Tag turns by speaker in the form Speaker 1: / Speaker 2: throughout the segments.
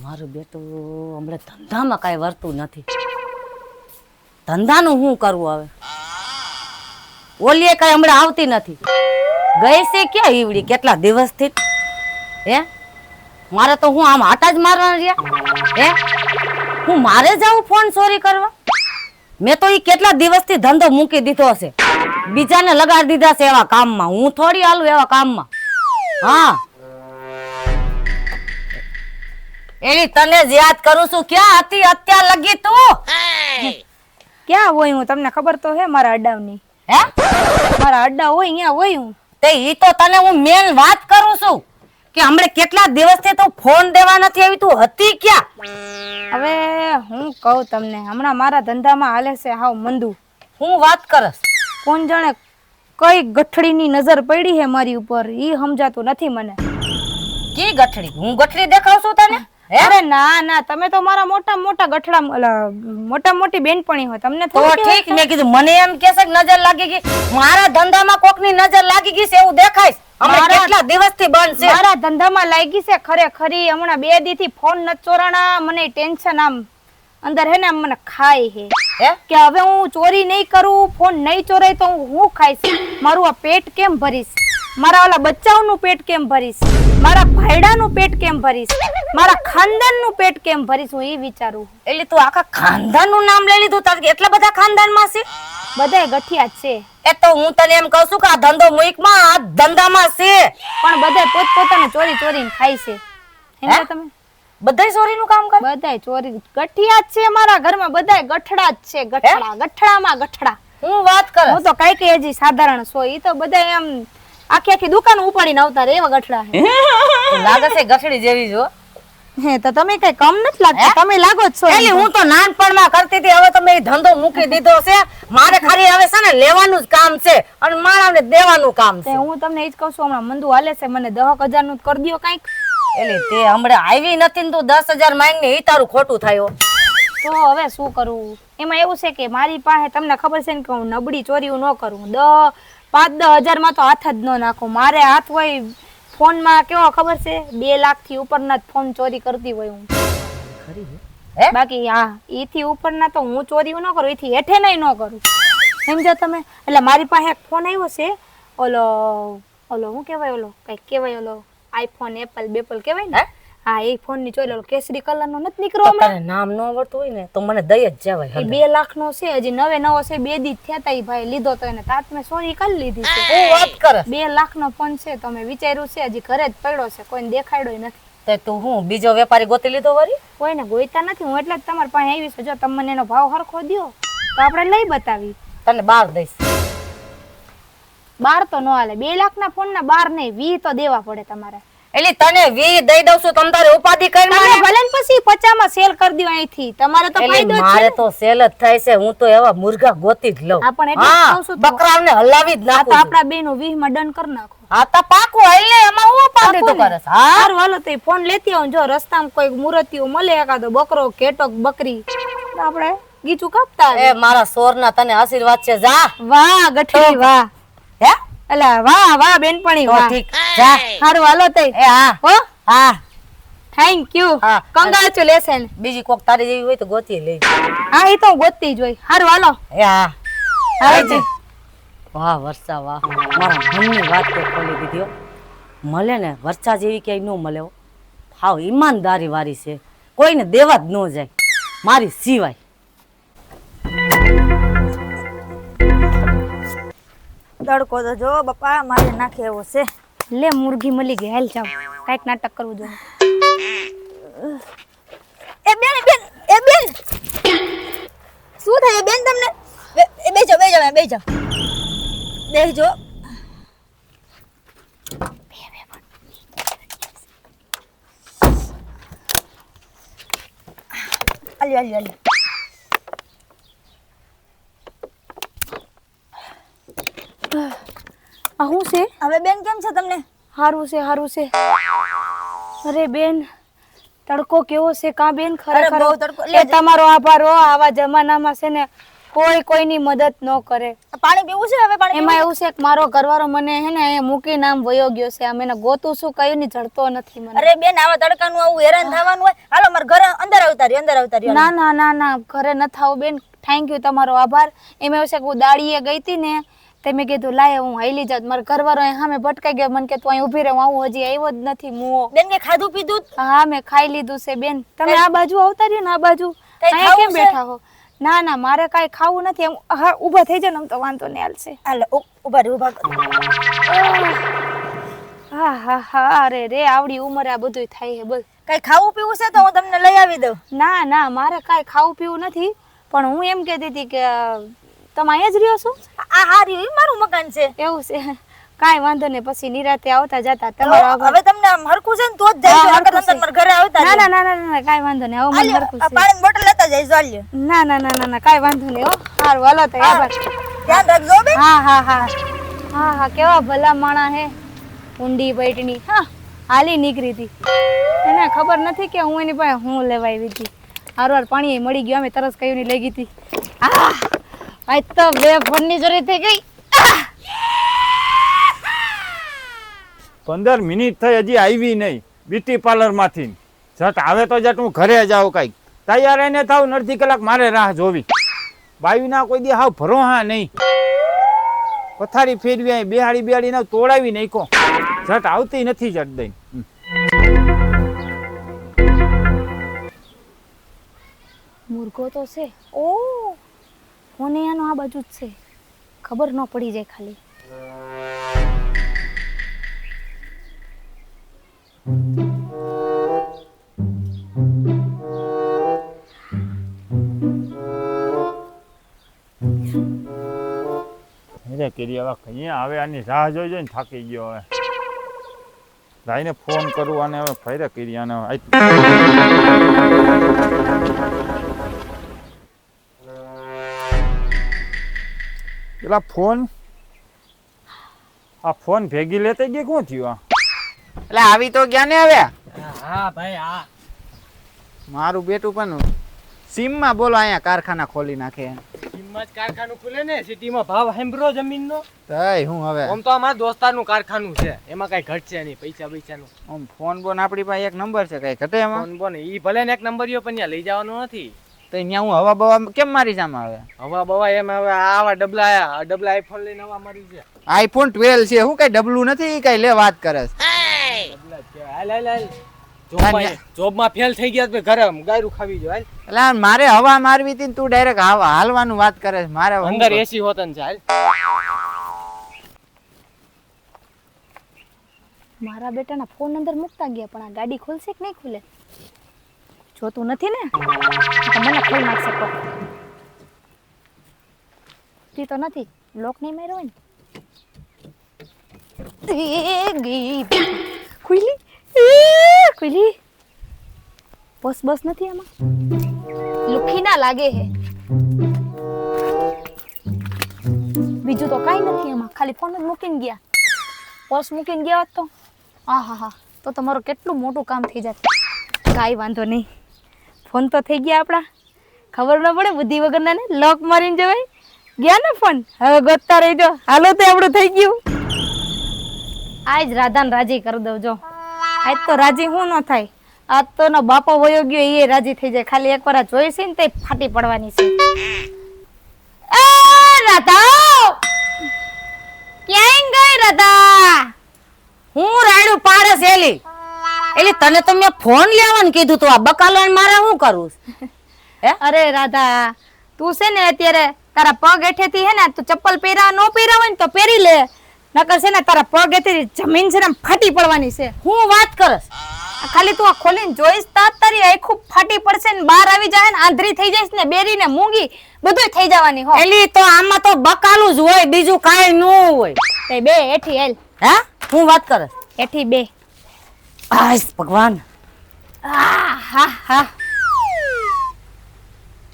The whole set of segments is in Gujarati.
Speaker 1: મારું બેટું હમણાં ધંધામાં કાંઈ વર્તું નથી. ધંધાનું શું કરવું હવે? ઓલીએ કાંઈ હમણાં આવતી નથી. ગઈ છે ક્યાં ઈવડી કેટલા દિવસથી? હે મારે તો હું આમ આટા જ મારવા રહ્યા. હે હું મારે જાઉં ફોન ચોરી કરવા? મેં તો ઈ કેટલા દિવસથી ધંધો મૂકી દીધો હશે. બીજાને લગાડી દીધા છે એવા કામમાં. હું થોડી હાલું એવા કામમાં. હા એની તને જ યાદ કરું છું. ક્યાં હતી અત્યાર લગી તું?
Speaker 2: ક્યાં હોય હું? તમને ખબર તો હે મારા અડ્ડાની.
Speaker 1: હે
Speaker 2: મારા અડ્ડા હોય અહીંયા હોય હું.
Speaker 1: તે ઈ તો તને હું મેન વાત કરું છું કે હમણે કેટલા દિવસથી તો ફોન દેવા નથી આવી. તું હતી ક્યાં?
Speaker 2: હવે હું કહું તમને, હમણાં મારા ધંધામાં હાલે છે હાવ મંદુ.
Speaker 1: હું વાત કરસ?
Speaker 2: કોણ જાણે કઈ ગઠડીની નજર પડી હે મારી ઉપર, ઈ સમજાતું નથી મને.
Speaker 1: કી ગઠડી? હું ગઠડી દેખાવ છું તને?
Speaker 2: અરે ના ના, તમે તો મારા મોટા મોટા ગઠડા મોટા મોટી બેનપણી હોય, તમને
Speaker 1: તો ઠીક. મેં કીધું મને એમ કેસે કે નજર લાગી ગઈ. મારા ધંધામાં કોકની નજર લાગી ગઈ છે એવું દેખાય. હમણાં કેટલા દિવસથી બંધ છે.
Speaker 2: મારા ધંધામાં લાગી છે ખરેખરી. હમણાં 2 દીથી ફોન ન ચોરાણા, મને ટેન્શન આમ અંદર હે ને આમ મને ખાય હે કે હવે હું ચોરી નહીં કરું, ફોન નહીં ચોરાય તો હું ખાઈશ? મારું આ પેટ કેમ ભરીશ? મારા ઓલા બચ્ચાઓનું પેટ કેમ ભરીશ? મારા ભાઈડાનું પેટ કેમ ભરીશ? મારા ખાનદાનનું પેટ કેમ ભરીશ? હું એ વિચારું.
Speaker 1: એટલે તું આખા ખાનદાનનું નામ લઈ લીધું? તારે એટલા બધા ખાનદાનમાં છે?
Speaker 2: બધાય ગઠિયા જ છે.
Speaker 1: એ તો હું તને એમ કહું છું કે આ ધંધો મુઈકમાં આ ધંધામાં છે.
Speaker 2: પણ બધાય પોતપોતાને ચોરી ચોરીને ખાય છે. સમજ્યા તમે?
Speaker 1: બધાય ચોરીનું કામ કરે?
Speaker 2: બધાય ચોરી. ગઠિયા જ છે મારા ઘરમાં, બધાય ગઠડા જ છે. ગઠડા ગઠડામાં ગઠડા.
Speaker 1: હું વાત કર?
Speaker 2: હું તો કઈ કઈ હજી સાધારણ છો. ઈ તો બધાય એમ આખી આખી દુકાન ઉપાડીને આવતા રે એવા ગઠડા છે.
Speaker 1: લાગે છે ગઠડી જેવી જો.
Speaker 2: હે તો તમે કઈ કમ નથી લાગતા, તમે લાગો જ છો.
Speaker 1: એટલે હું તો નાનપણમાં કરતી હતી, હવે તમે ધંધો મૂકી દીધો છે. મારે ખાલી હવે છે ને લેવાનું જ કામ છે અને માણાને દેવાનું કામ છે.
Speaker 2: હું તમને એ જ કહું છું, હમણાં મંદુ હાલે છે, મને 10,000 નું કરી દ્યો કાઈક.
Speaker 1: એટલે તે હમણાં આવી નથી ને તું 10,000 માંગને ઈ તારું ખોટું થાય.
Speaker 2: તો હવે શું કરું? એમાં એવું છે કે મારી પાસે તમને ખબર છે ને કે હું નબળી ચોરીઓ ન કરું. 5-10 હજાર માં તો હાથ જ ન નાખું. મારે હાથ હોય ફોન માં કેવો ખબર છે, 2 લાખ થી ઉપરના ફોન ચોરી કરતી હોય હું. બાકી હા ઈ થી ઉપરના તો હું ચોરી ન કરું, ઈ થી હેઠે નહીં ન કરું. સમજ્યા તમે? એટલે મારી પાસે એક ફોન આવ્યો છે, ઓલો શું કહેવાય, ઓલો કઈક કહેવાય, ઓલો આઈફોન એપલ બેપલ કહેવાય ને. હા એ ફોન ની ચોરી, ઓલો કેસરી કલર નો નથી નીકળ્યો?
Speaker 1: તારે નામ ન આવડતું હોય ને તો મને દઈ જ જવાય.
Speaker 2: 2 લાખ નો છે, હજી નવો છે. 2 દી થયા તા ઈ ભાઈ લીધો તો એને તાત મેં ચોરી કરી લીધી છે.
Speaker 1: હું વાત કરે?
Speaker 2: 2 લાખ નો ફોન છે. તો મેં વિચાર્યું છે હજી ઘરે જ પડ્યો છે, કોઈને દેખાડ્યો નથી.
Speaker 1: તે તું હું બીજો વેપારી ગોતી લીધો વળી?
Speaker 2: કોઈને ગોઈતા નથી હું, એટલે જ તમારી પાસે આવી છું. જો તમે મને એનો ભાવ હરખો દ્યો તો આપણે લઈ બતાવી.
Speaker 1: તને 12 દઈશ.
Speaker 2: 12 તો ન હાલે. 2 લાખ ના ફોન ના 12 નહીં, 20 તો દેવા પડે તમારે.
Speaker 1: એટલે તને 20 દઈ દઉં છું, તમ તારે ઉપાધિ કરી.
Speaker 2: તમે ભલે ને પછી 50 માં સેલ કરી દો અહીંથી, તમારે તો ફાયદો છે.
Speaker 1: મારે તો સેલ જ થાય છે. હું તો એવા મુર્ગા ગોતી જ લઉં.
Speaker 2: પણ એટલે કહું છું
Speaker 1: બકરાને હલાવી જ નાખું.
Speaker 2: તો આપડા બે નું 20 માં ડન કરી નાખો.
Speaker 1: હા તો પાકું. એટલે એમાં હું ઉપાધિ તો કરસ?
Speaker 2: હા હાલો તો ફોન લેતી આવું. જો રસ્તામાં કોઈ મૂર્તિઓ મળે, એકાદો બકરો કેટક બકરી, આપણે ગીચું કાપતા.
Speaker 1: એ મારા સોરના તને આશીર્વાદ છે. જા.
Speaker 2: વાહ ગઠડી વાહ.
Speaker 1: હે
Speaker 2: અલા વાહ વાહ બેનપણી વાહ.
Speaker 1: ઠીક જા.
Speaker 2: હારું હાલો તઈ.
Speaker 1: એ હા
Speaker 2: હો
Speaker 1: હા
Speaker 2: થેન્ક યુ.
Speaker 1: હા.
Speaker 2: કોંગ્રેચ્યુલેશન.
Speaker 1: બીજી કોક તારી જેવી હોય તો ગોતી લઈ.
Speaker 2: હા એ તો હું ગોતતી જ હોય. હારું હાલો.
Speaker 1: એ હા
Speaker 2: હાલો.
Speaker 1: વાહ વર્ષા વાહ, મારા મનની વાત તો ખોલી દીધી હો. મળે ને વર્ષા જેવી ક્યાંય ન મળે. હાવ ઈમાનદારી વાળી છે, કોઈને દેવા જ ન જાય મારી સિવાય.
Speaker 3: તડકો તો જો બાપા મારે નાખે એવો છે.
Speaker 2: લે મુરઘી મળી ગઈ, હાલ જાવ કઈક નાટક કરવું જોઈએ.
Speaker 3: એ બેન શું થાય બેન તમને? બેજો બેજો. આલ્યો.
Speaker 2: આ શું છે?
Speaker 3: હવે બેન કેમ છે તમને?
Speaker 2: હારું છે. અરે બેન તડકો કેવો છે કા બેન?
Speaker 3: અરે
Speaker 2: ખરેખર
Speaker 3: બહુ તડકો.
Speaker 2: એ તમારો આભાર હો. આવા જમાનામાં છે ને કોઈ કોઈની મદદ ન કરે.
Speaker 3: પાણી પીવું છે હવે? પાણી
Speaker 2: એમાં એવું છે કે મારો ઘરવાળો મને હે ને અહીંયા મૂકીને આમ વયો ગયો છે. આમ એને ગોતું શું કયું ની જડતો નથી મને.
Speaker 3: અરે બેન, આવા તડકાનું આવું હેરાન થવાનું હોય? હાલો મારા ઘરે અંદર આવતા રહ્યો.
Speaker 2: ના ના ના ના, ઘરે ન થાવ બેન. થેન્ક યુ, તમારો આભાર. એમાં એવું છે કે હું દાડીએ ગઈ હતી ને, તે મેં કીધું લાય હું હાલી જાત. મારો ઘરવાળો અહીં સામે ભટકાઈ ગયો. મને કે તું અહીં ઊભી રહે, હું હજી આવ્યો જ નથી. મુઓ
Speaker 3: બેન કે ખાધું પીધું?
Speaker 2: હા, મેં ખાઈ લીધું છે બેન. તમે આ બાજુ આવતા રહ્યો ને, આ બાજુ
Speaker 3: કઈ
Speaker 2: અહીંયા કેમ
Speaker 3: ખાવું છે?
Speaker 2: બેઠા હો? ના ના, મારે કાંઈ ખાવું નથી. એમ હા, ઊભા થઈ જાવ ને, આમ તો વાંધો નહીં, હાલશે.
Speaker 3: હાલો ઉભા રે ઉભા.
Speaker 2: હા હા હા, અરે રે, આવડી ઉંમરે આ બધું થાય છે. બોલ.
Speaker 3: કઈ ખાવું પીવું છે તો હું તમને લઈ આવી દઉં.
Speaker 2: ના ના, મારે કાંઈ ખાવું પીવું નથી. પણ હું એમ કહેતી હતી કે તમે અહીંયા જ રહ્યો છો?
Speaker 3: આ હારી મારું મકાન છે.
Speaker 2: એવું છે? કાંઈ વાંધો નહીં, પછી નિરાતે આવતા જતા તમારો આભાર.
Speaker 3: હવે તમને આમ હરખું છે ને તો જ
Speaker 2: હા,
Speaker 3: જાય.
Speaker 2: હરખું છે.
Speaker 3: મારા ઘરે આવતા
Speaker 2: ના ના ના ના ના, કાંઈ વાંધો નહીં. હવે મને હરખું છે.
Speaker 3: પાણી બોટલ લેતા જઈશ. ચાલ્યો.
Speaker 2: ના ના ના ના ના, કાંઈ વાંધો નહીં. હો સારું, હાલો તો આભાર.
Speaker 3: ધ્યાન રાખજો બેન.
Speaker 2: હા હા હા હા હા, કેવા ભલા માણા હે. ઊંડી બૈટની. હા, હાલી નીકળી હતી. એને ખબર નથી કે હું એની પાસે હું લેવા આવી હતી. હારવાર પાણી મળી ગયું. અમે તરસ કયું ની લઈ ગઈ હતી. આજ તો બે ફોનની ચોરી થઈ ગઈ.
Speaker 4: 15 મિનિટ થઈ હજી આવી નહીં બ્યુટી પાર્લર માંથી. જટ આવે તો જટ હું ઘરે જાઉં. કઈક તૈયાર એને થાવ, અડધી કલાક મારે રાહ જોવી. બાવીના કોઈ દી હાવ ભરો હા નહીં. પથારી ફેરવી બેહાડી ને તોડાવી નાખો. જટ આવતી નથી જટ દઈ.
Speaker 2: મુર્ગો તો છે. ઓ ફોન એનો આ બાજુ જ છે. ખબર ન પડી જાય ખાલી.
Speaker 4: અહીંયા હવે આની રાહ જોઈ જોઈને થાકી ગયો. હવે ભાઈને ફોન કરું અને હવે ફેરે કરી અને પેલા ફોન આ ફોન ભેગી લેતા ગઈ શું થયું?
Speaker 5: એટલે આવી તો ગયા ને હવે.
Speaker 6: હા ભાઈ હા.
Speaker 5: મારું બેટું પણ સીમમાં બોલો અહીંયા કારખાના ખોલી નાખે.
Speaker 6: કિંમત કારખાનું ખુલે ને સિટીમાં ભાવ હેમ્બ્રો જમીનનો.
Speaker 5: તઈ હું હવે
Speaker 6: આમ તો અમારા દોસ્તારનું કારખાનું છે, એમાં કઈ ઘટશે નહીં પૈસાનું.
Speaker 5: આમ ફોન બોન આપણી પાસે એક નંબર છે, કઈ ઘટે એમાં?
Speaker 6: ફોન બોન ઈ ભલે ને એક નંબરિયો પણ ત્યાં લઈ જવાનો નથી.
Speaker 5: તો અહીંયા હું હવા બવા કેમ મારી સામે આવે?
Speaker 6: હવા બવા એમ હવે આવા ડબલા આયા, આ ડબલા આઈફોન લઈને હવા મારી છે.
Speaker 5: આઈફોન 12 છે, હું કઈ ડબલું નથી કઈ લે વાત કરે છે.
Speaker 6: ડબલા જ કહેવાય. હાલ હાલ હાલ. જોબમાં ફેલ થઈ ગયા તો ઘરે ગાયરું ખાવી જો. હાલ
Speaker 5: એટલે મારે હવા મારવી હતી ને તું ડાયરેક્ટ હાલવાનું વાત કરે છે. મારે હું
Speaker 6: અંદર એસી હોતન છે. હાલ
Speaker 2: મારા બેટાના ફોન અંદર મૂકતા ગયા, પણ આ ગાડી ખુલશે કે નહીં ખુલે જોતું નથી ને. તો મને ખોલ નાખશે કોક. તી તો નથી, લોક નહીં માર્યો હોય ને. ખુલી ખુલી. બસ નથી આમાં. લુખી ના લાગે હે. બીજું તો કાંઈ નથી એમાં, ખાલી ફોન જ મૂકીને ગયા. પર્સ મૂકીને ગયા હોત તો હા તો તમારું કેટલું મોટું કામ થઈ જાત. કાંઈ વાંધો નહીં, ફોન તો થઈ ગયા આપણા. ખબર ન પડે બુદ્ધિ વગરના ને, લોક મારીને જવાય. ગયા ને ફોન, હવે ગોતતા રહી જો. હાલો તો આપણું થઈ ગયું. આજ રાધાને રાજી કરી દઉં જો. આજ તો રાજી હું ન થાય. આજ તો નો બાપો વયો ગયો એ રાજી થઈ જાય. ખાલી એકવાર આ જોઈ છે ને તે ફાટી પડવાની છે. એ રાધા, ક્યાં ગઈ રાધા?
Speaker 1: હું રાયડું પાડે છે એલી. તને તો મેં ફોન લેવાનું કીધું તું, આ બકાલો મારે શું કરવું?
Speaker 2: અરે રાધા, તું છે ને અત્યારે તારા પગ હેઠેથી હે ને તું ચપ્પલ પહેરા ન પહેરા હોય ને તો પહેરી લે. નકર છે ને તારા પગ હેઠેથી જમીન છે ને ફાટી પડવાની છે.
Speaker 1: હું વાત કરસ?
Speaker 2: ખાલી તું આ ખોલીને જોઈશ તા તારી આખું ફાટી પડશે ને બહાર આવી જાય ને આંધળી થઈ જઈશ ને બેરી ને મૂંગી બધું થઈ જવાની હો.
Speaker 1: એલી તો આમાં તો બકાલું જ હોય, બીજું કાંઈ ન હોય.
Speaker 2: તે બે હેઠી હેલ.
Speaker 1: હે હું વાત કરસ?
Speaker 2: હેઠી બે.
Speaker 1: આય ભગવાન.
Speaker 2: હા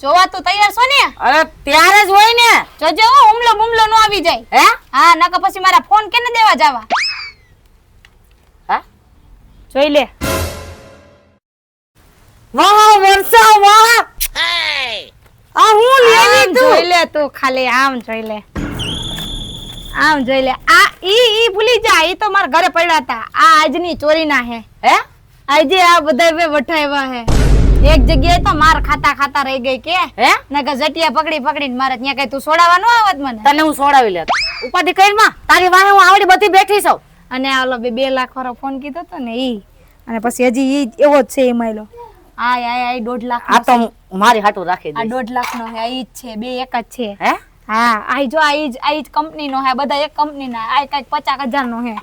Speaker 2: જોવા તું તૈયાર છો ને?
Speaker 1: અરે ત્યારે જ હોય ને.
Speaker 2: જોજો હુમલો બુમલો નો આવી જાય.
Speaker 1: હે
Speaker 2: હા નકર પછી મારા ફોન કેને દેવા જાવા?
Speaker 1: હા
Speaker 2: જોઈ લે.
Speaker 1: વાહ વર્ષા વાહ. આ હું લેવી તું?
Speaker 2: જોઈ લે તું ખાલી આમ જોઈ લે, આમ જોઈ લે. આ ઈ ભૂલી જા, ઈ તો મારા ઘરે પડ્યા હતા. આ આજની ચોરીના હે.
Speaker 1: હે
Speaker 2: આજે આ બધા બે વઠાવ્યા હે. એક જગ્યાએ તો માર ખાતા ખાતા રહી ગઈ કે
Speaker 1: હે
Speaker 2: નકર જટિયા પકડી પકડીને મારે ત્યાં કઈ તું છોડાવવા ન આવત મને.
Speaker 1: તને હું છોડાવી લે ઉપાધિ કરી માં, તારી વાહે હું આવડી બધી બેઠી છું.
Speaker 2: અને આ ઓલો 2 લાખ વાળો ફોન કીધો તો ને ઈ, અને પછી હજી ઈ એવો જ છે એમાં લો. આ 1.5 લાખ
Speaker 1: આ તો મારી હાટું રાખી
Speaker 2: આ
Speaker 1: દે.
Speaker 2: 1.5 લાખ નો હે. આ ઈ જ છે, બે એક જ છે.
Speaker 1: હે
Speaker 2: હા આ જો આ ઈ જ કંપની નો હે, બધા એક કંપની ના. આ કઈક 50,000 નો હે.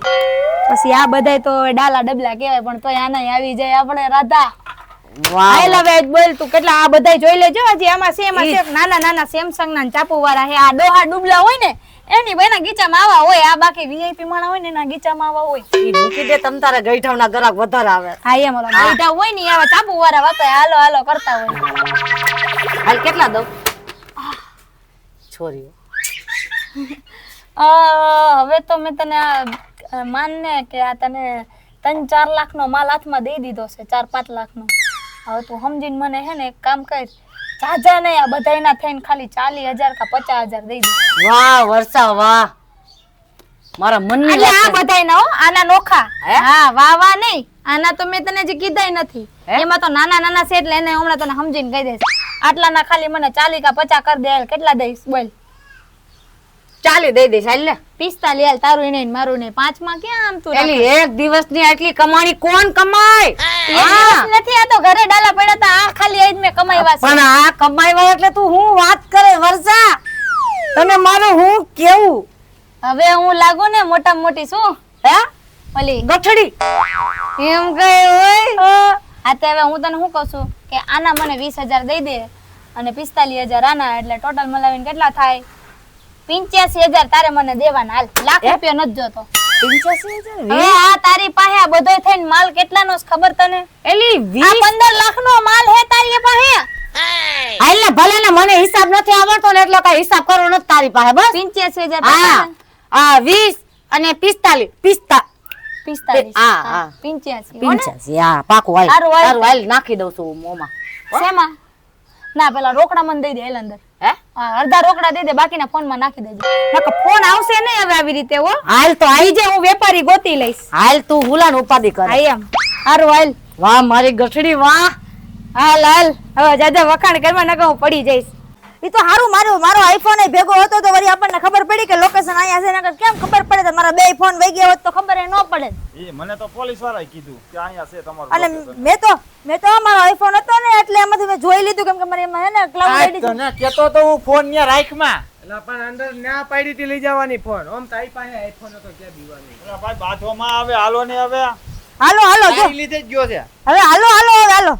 Speaker 2: પછી આ બધાય તો ડાલા ડબલા કહેવાય, પણ તોય આનાય આવી જાય આપણે રાધા.
Speaker 1: વાહ
Speaker 2: આઈ લવ ઇટ બોલ તું. કેટલા આ બધાય જોઈ લેજો. હજી આમાં છે નાના નાના સેમસંગ ના ચાપુ વાળા હે. આ ડોહા ડુબલા હોય ને એની બેના ગીચામાં આવા હોય. આ બાકી વીઆઈપી માણા હોય ને એના ગીચામાં આવા હોય.
Speaker 1: ઈ મૂકી દે, તમ તારે ગઈઠાવના ગ્રાહક વધારે આવે.
Speaker 2: હા એમ ઓલા ગઈઢા હોય ને આવા ચાપુ વાળા વાપરે હાલો હાલો કરતા હોય.
Speaker 1: હાલ કેટલા દઉં છોરીઓ?
Speaker 2: હવે તો મેં તને માન ને કે આ તને 3-4 લાખ નો માલ હાથમાં દઈ દીધો છે, 4-5 લાખ નો. હવે તું સમજીને મને હે ને એક કામ કર, જાજા નહીં આ બધાયના થઈને ખાલી 40,000 કા 50,000 દઈ દે.
Speaker 1: વાહ વર્ષા વાહ, મારા મનની
Speaker 2: એટલે આ
Speaker 1: વાત છે.
Speaker 2: બધાયના હો, આના નોખા.
Speaker 1: હે?
Speaker 2: હા વાહ વાહ નહીં, આના તો મેં તને જે કીધાય નથી.
Speaker 1: હે?
Speaker 2: એમાં તો નાના નાના છે એટલે એને હમણાં તને સમજીને કહી દઈશ. આટલાના ખાલી મને 40 કા 50 કરી દે. કેટલા દઈશ બોલ?
Speaker 1: 40 દઈ દઈશ. હાલ લે
Speaker 2: 45 હાલ. તારું નહીં મારું નહીં. 5 માં ક્યાં આમ તું
Speaker 1: એલી એક દિવસની આટલી કમાણી કોણ કમાય?
Speaker 2: હા. નથી. આ તો ઘરે ડાલા પડ્યા હતા. આ ખાલી આજ મેં કમાવ્યા છે.
Speaker 1: પણ આ કમાઈવા એટલે તું હું વાત કરે વર્ષા? તને મારું હું કેવું?
Speaker 2: હવે હું લાગુ ને મોટા મોટી શું
Speaker 1: હે
Speaker 2: ઓલી
Speaker 1: ગઠડી
Speaker 2: એમ કઈ હોય. હા તો હવે હું તને શું કહું છું કે આના મને 20,000 દઈ દે અને 45,000 આના, એટલે ટોટલ મલાવીને કેટલા થાય? 85,000 તારે મને દેવાના. હાલ લાખ રૂપિયા નથી જોતો.
Speaker 1: 85,000?
Speaker 2: હવે આ તારી પાસે આ બધોય થઈને માલ કેટલાનો છે ખબર તને?
Speaker 1: એલી
Speaker 2: આ 15 લાખ નો માલ હે તારી પાસે.
Speaker 1: હાલ ને ભલે ને મને હિસાબ નથી આવડતો ને એટલે કઈ હિસાબ કરવો નથી તારી પાસે. બસ
Speaker 2: 85,000
Speaker 1: હા આ 20 અને 45
Speaker 2: 45
Speaker 1: હા, હા.
Speaker 2: 85 હો ને?
Speaker 1: 85 હા પાકું. હાલ
Speaker 2: હારું, હાલ.
Speaker 1: તારું હાલ નાખી દઉં છું મોમાં.
Speaker 2: શેમાં? ના પેલા રોકડા મને દઈ દે હાલ અંદર.
Speaker 1: હે
Speaker 2: હા, અડધા રોકડા દઈ દે, બાકીના ફોન માં નાખી દેજે. નકર ફોન આવશે નહીં હવે આવી રીતે હો.
Speaker 1: હાલ તો
Speaker 2: આઈ જે હું વેપારી ગોતી લઈશ.
Speaker 1: હાલ તું હુલાન ઉપાધિ કર.
Speaker 2: હા એમ. હારું હાલ.
Speaker 1: વાહ મારી ગઠડી વાહ.
Speaker 2: હાલ હાલ. હવે જાજા વખાણ કરવા નકર હું પડી જઈશ.
Speaker 3: ઈ તો હારું મારો આઈફોન એ ભેગો હતો તો વળી આપણને ખબર પડી કે લોકેશન અહીંયા છે. નકર કેમ ખબર પડે? તો મારા 2 ફોન વહી ગયા હોત તો ખબર ન પડે.
Speaker 4: એ મને તો પોલીસ વાળાએ કીધું કે અહીંયા છે તમારું
Speaker 3: અને
Speaker 4: location.
Speaker 3: મેં તો મારો આઈફોન હતો ને એટલે એમાંથી મેં જોઈ લીધું, કેમ કે મારે એમાં હે ને ક્લાઉડ આઈડી છે.
Speaker 5: તને કેતો તો હું ફોન ન્યા રાખમાં.
Speaker 6: એટલે પણ અંદર ના પાડી હતી લઈ જવાની ફોન. ઓમ તારી પાસે આઈફોન હતો ક્યાં દીવાની?
Speaker 4: અલા ભાઈ બાથોમાં આવે હાલો ને હવે.
Speaker 3: હાલો જો
Speaker 5: તારી લીધે જ ગયો છે.
Speaker 3: હવે હાલો.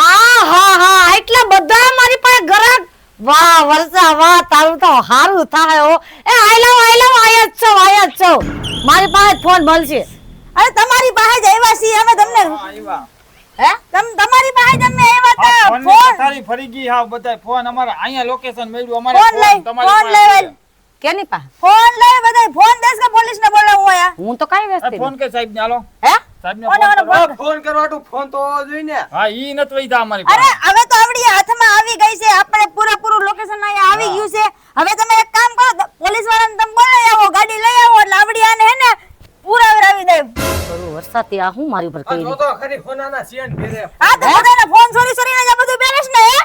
Speaker 1: આ હા હા એટલા બધા મારી પાસે ગ્રાહક. વાહ વર્ષા વાહ, તારું તો હારું થાય હો. એ આઈ લવ આયા જ છો. મારી પાસે ફોન મળશે.
Speaker 3: અરે તમારી પાસે જ આવ્યા છીએ અમે તમને.
Speaker 4: હા, આવ્યા.
Speaker 1: હે
Speaker 3: તમારી પાસે જ અમે આવ્યા
Speaker 4: આ
Speaker 3: હતા.
Speaker 4: ફોનની
Speaker 3: ફોન
Speaker 4: પથારી ફરી ગઈ હાવ બધાય ફોન અમારા અહીંયા લોકેશન મળ્યું અમારે
Speaker 3: ફોન લઈ,
Speaker 4: તમારી
Speaker 3: ફોન
Speaker 4: પાસે
Speaker 3: લઈ.
Speaker 4: છે.
Speaker 1: કેની પાસે?
Speaker 3: ફોન લઈ બધાય. ફોન દેશ કે પોલીસ ને બોલાવું આયા?
Speaker 1: હું તો કઈ
Speaker 4: એ
Speaker 1: વેચતી
Speaker 4: ફોન કે સાહેબ ને હાલો
Speaker 1: હે
Speaker 4: સાહેબ ને
Speaker 3: કોને
Speaker 4: ફોન કરો.
Speaker 6: ફોન કરવાટું ફોન તો હોવો જોઈએ ને.
Speaker 4: હા ઈ નત વઈધા અમારી
Speaker 3: અરે
Speaker 4: પાસે.
Speaker 3: હવે તો આવડી હાથમાં આવી ગઈ છે. આપણે પૂરેપૂરું લોકેશન અહીંયા આવી ગયું છે. હવે તમે એક કામ કરો, પોલીસ વાળાને તમે બોલાવી આવો, ગાડી લઈ આવો એટલે આવડી આને હે ને પુરાવી દે.
Speaker 1: કરું વરસાદથી આ હું મારી ઉપર
Speaker 6: આ
Speaker 1: કરી
Speaker 6: જો તો ખરી ફોનાના સિયન ઘેરે.
Speaker 3: આ તો બધાને ફોન સોરી ને બધું બેલેન્સ ને હે.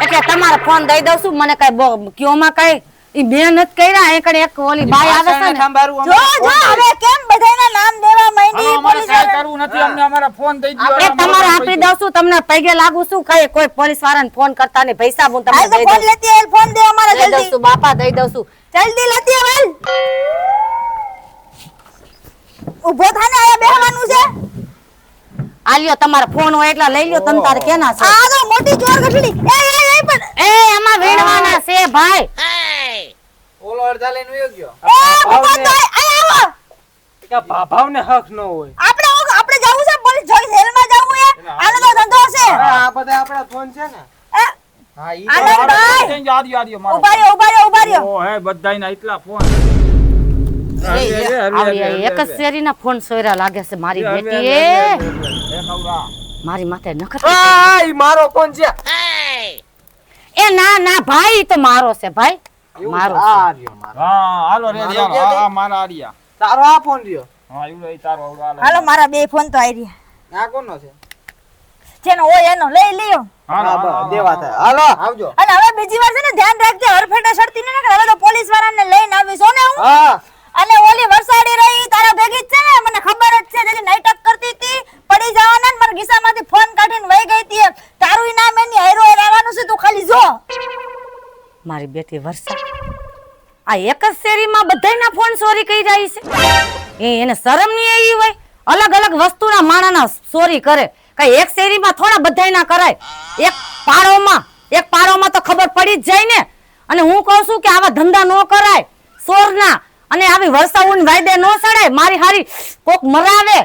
Speaker 1: એટલે તમારે ફોન દઈ દઉં છું. મને કઈ કયોમાં કઈ ઈ બેન નથી કર્યા. એકડે એક ઓલી બાઈ આવે છે ને.
Speaker 5: થાંભારું
Speaker 3: જો હવે કેમ બધાયના નામ દેવા
Speaker 4: હાલો,
Speaker 3: માંડી
Speaker 4: અમારે
Speaker 3: પોલીસ
Speaker 4: કાંઈ
Speaker 3: વાળા.
Speaker 4: કરવું નથી અમને અમારા ફોન દઈ દ્યો.
Speaker 1: એ તમારે આપી દઉં છું. તમને પૈગે લાગુ છું કઈ કોઈ પોલીસ વાળાને ફોન કરતા નહીં. પૈસા હું તમને
Speaker 3: હાલ તો
Speaker 1: દઈ
Speaker 3: ફોન
Speaker 1: દઉં.
Speaker 3: લેતી આવ, ફોન દે અમારા
Speaker 1: દઈ દઉં
Speaker 3: જલ્દી.
Speaker 1: છું બાપા, દઈ દઉં છું.
Speaker 3: જલ્દી લેતી આવ હાલ. ઊભો થાને, આયા બેહવાનું છે.
Speaker 1: આ લ્યો તમારો ફોન હોય એટલા લઈ લ્યો. તમ તારે કેના છે?
Speaker 3: આ તો મોટી ચોર ગઠડી. એ પણ
Speaker 1: એ એમાં વીણવાના છે ભાઈ.
Speaker 5: ઓલો અડધા લઈને વયો ગયો.
Speaker 3: ઉભો થાય. આયા આવો.
Speaker 6: કે ભાભાવને હક ન હોય.
Speaker 3: આપણે જવું છે પોલીસ જોઈ જેલમાં જવું હે. આનો તો ધંધો છે.
Speaker 6: આ બધા આપણા ફોન છે ને.
Speaker 3: એ,
Speaker 5: હા ઈ
Speaker 3: આનંદભાઈ
Speaker 4: આદ્યો મારો.
Speaker 3: ઉભા રહ્યો.
Speaker 4: ઓ હે બધાયના એટલા ફોન.
Speaker 1: આવડી એક જ શેરીના ફોન સોયરા લાગે છે મારી બેટી. મારી માથે નખત.
Speaker 6: આ ઈ મારો ફોન છે.
Speaker 1: એ ના ના ભાઈ ઈ તો મારો છે ભાઈ, મારો છે.
Speaker 6: આ રહ્યો મારો.
Speaker 4: હા હાલો રે
Speaker 6: મારો
Speaker 4: હાલો.
Speaker 6: કે
Speaker 4: હા મારા આર્યા.
Speaker 6: તારો આ ફોન રહ્યો.
Speaker 4: હા ઈવડો ઈ તારો આવડો હાલો.
Speaker 3: હાલો મારા બે ફોન તો આવી રહ્યા
Speaker 6: આ કોનો છે?
Speaker 3: જેનો હોય એનો લઈ લ્યો.
Speaker 4: હાલો,
Speaker 6: હા,
Speaker 4: હાલો,
Speaker 6: બસ, દેવા થાય. હાલો આવજો.
Speaker 3: અને હવે બીજી વાર છે ને ધ્યાન રાખજે, હરફેટે સડતી ન નકર. હવે તો પોલીસ વાળાને લઈને આવીશ હો ને હું.
Speaker 6: હા
Speaker 3: અને ઓલી વરસાડી રહી તારા ભેગી જ છે ને, મને ખબર જ છે. જેથી નાટક કરતી હતી, પડી જવાના ને મારા ગીસામાંથી ફોન કાઢીને વહી ગઈ હતી. તારું નામ એની હેરો રહેવાનું છે, તું ખાલી જો.
Speaker 1: મારી બેટી વર્ષા આ એક જ શેરીમાં બધાયના ફોન ચોરી કરી જાય છે. એને શરમ નહીં આવી હોય? અલગ અલગ વસ્તુના માણાના ચોરી કરે. કઈ એક શેરીમાં થોડા બધાયના કરાય? એક પાડોમાં તો ખબર પડી જ જાય ને. અને હું કહું છું કે આવા ધંધા ન કરાય ચોરના. અને આવી વરસાઉન વાયદે ન સડાય. મારી હારી કોક મરાવે